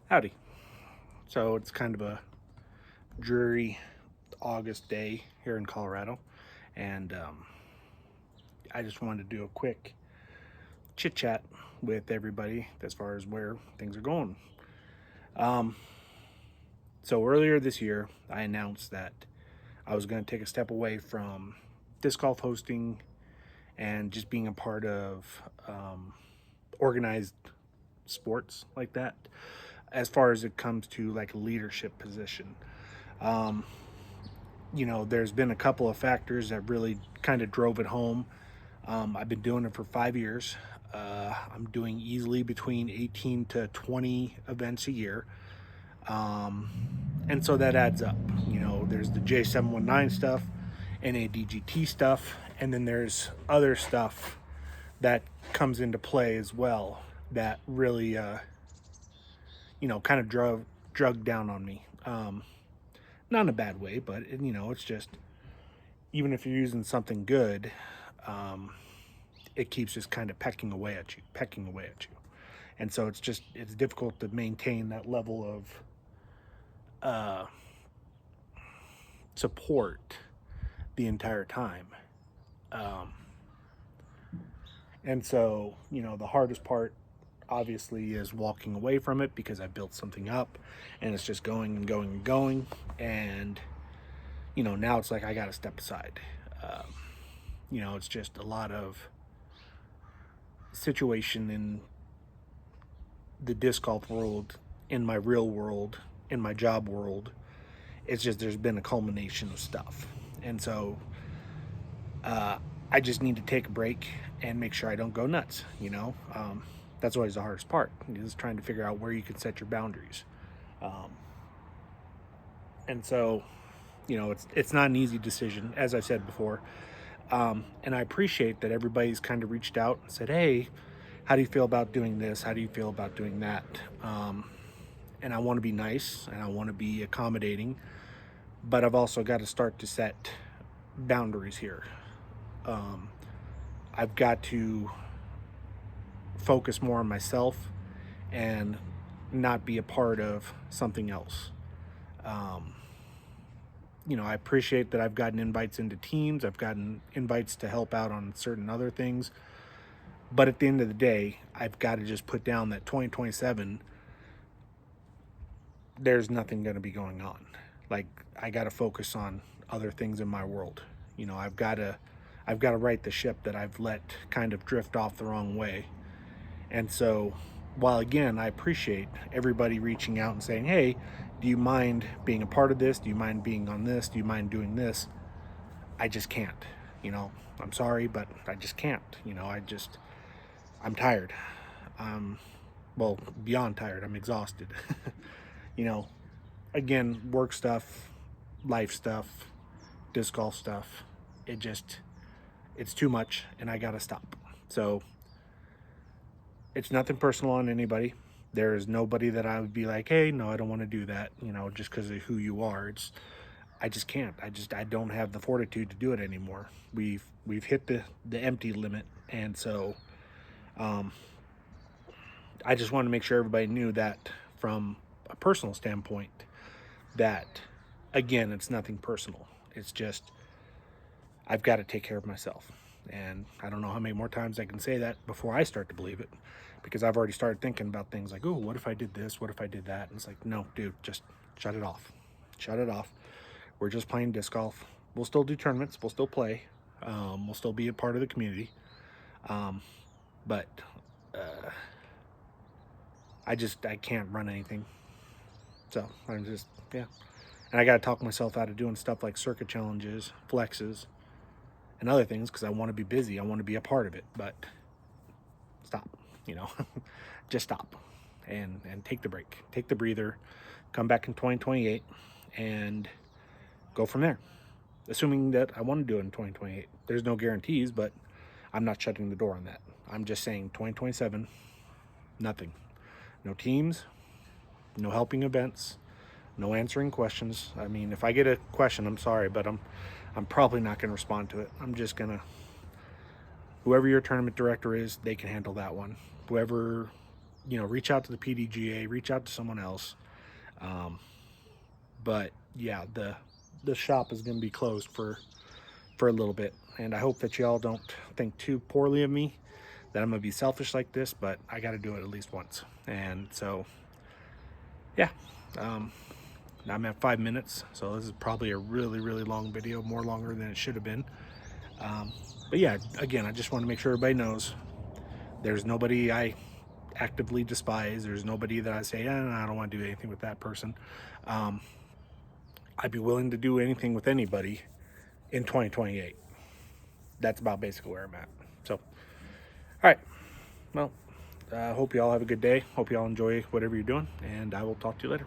Howdy. So it's kind of a dreary August day here in Colorado, and I just wanted to do a quick chit chat with everybody as far as where things are going. Um, so earlier this year, I announced that I was going to take a step away from disc golf hosting and just being a part of organized sports like that, as far as it comes to like a leadership position. Um, there's been a couple of factors that really kind of drove it home. I've been doing it for 5 years. I'm doing easily between 18 to 20 events a year. Um, and so that adds up. There's the J719 stuff, NADGT stuff, and then there's other stuff that comes into play as well that really, kind of drug down on me. Not in a bad way, but, it's just, even if you're using something good, um, it keeps just kind of pecking away at you. And so it's difficult to maintain that level of uh, support the entire time. Um, and so, the hardest part obviously is walking away from it because I built something up and it's just going and going and going. And, now it's like I got to step aside. Um, it's just a lot of situation in the disc golf world, in my real world, in my job world. It's just there's been a culmination of stuff, and so uh, I just need to take a break and make sure I don't go nuts. That's always the hardest part, is trying to figure out where you can set your boundaries. Um, and so, it's not an easy decision, as I said before. And I appreciate that everybody's kind of reached out and said, "Hey, how do you feel about doing this? How do you feel about doing that?" And I want to be nice and I want to be accommodating, but I've also got to start to set boundaries here. Um, I've got to focus more on myself and not be a part of something else. Um, I appreciate that I've gotten invites into teams, I've gotten invites to help out on certain other things, but at the end of the day, I've got to just put down that 2027, there's nothing going to be going on. Like, I got to focus on other things in my world. I've got to right the ship that I've let kind of drift off the wrong way. And so, while again, I appreciate everybody reaching out and saying, "Hey, do you mind being a part of this? Do you mind being on this? Do you mind doing this?" I just can't. I'm sorry, but I just can't. I'm tired. Um, well, beyond tired, I'm exhausted. you know, Again, work stuff, life stuff, disc golf stuff. It's too much, and I gotta stop. So it's nothing personal on anybody. There is nobody that I would be like, "Hey, no, I don't want to do that," just because of who you are. I just can't. I don't have the fortitude to do it anymore. We've hit the empty limit, and so um, I just want to make sure everybody knew that from a personal standpoint. That again, it's nothing personal. It's just I've got to take care of myself. And I don't know how many more times I can say that before I start to believe it, because I've already started thinking about things like, "Oh, what if I did this? What if I did that?" And it's like, no, dude, just shut it off. Shut it off. We're just playing disc golf. We'll still do tournaments. We'll still play. We'll still be a part of the community. Um, but uh, I can't run anything. So I'm just, yeah. And I got to talk myself out of doing stuff like circuit challenges, flexes, and other things because I want to be busy. I want to be a part of it. But stop, you know, just stop and take the break, take the breather, come back in 2028 and go from there. Assuming that I want to do it in 2028. There's no guarantees, but I'm not shutting the door on that. I'm just saying 2027, nothing. No teams, no helping events, no answering questions. I mean, if I get a question, I'm sorry, but I'm probably not going to respond to it. I'm just going to, whoever your tournament director is, they can handle that one. Whoever you know, reach out to the PDGA, reach out to someone else. But yeah, the shop is going to be closed for a little bit, and I hope that y'all don't think too poorly of me, that I'm gonna be selfish like this, but I got to do it at least once. And so yeah, um, I'm at 5 minutes, so this is probably a really long video, more longer than it should have been. But yeah, again, I just want to make sure everybody knows there's nobody I actively despise. There's nobody that I say, I don't want to do anything with that person. I'd be willing to do anything with anybody in 2028. That's about basically where I'm at. So, all right. Well, hope you all have a good day. Hope you all enjoy whatever you're doing, and I will talk to you later.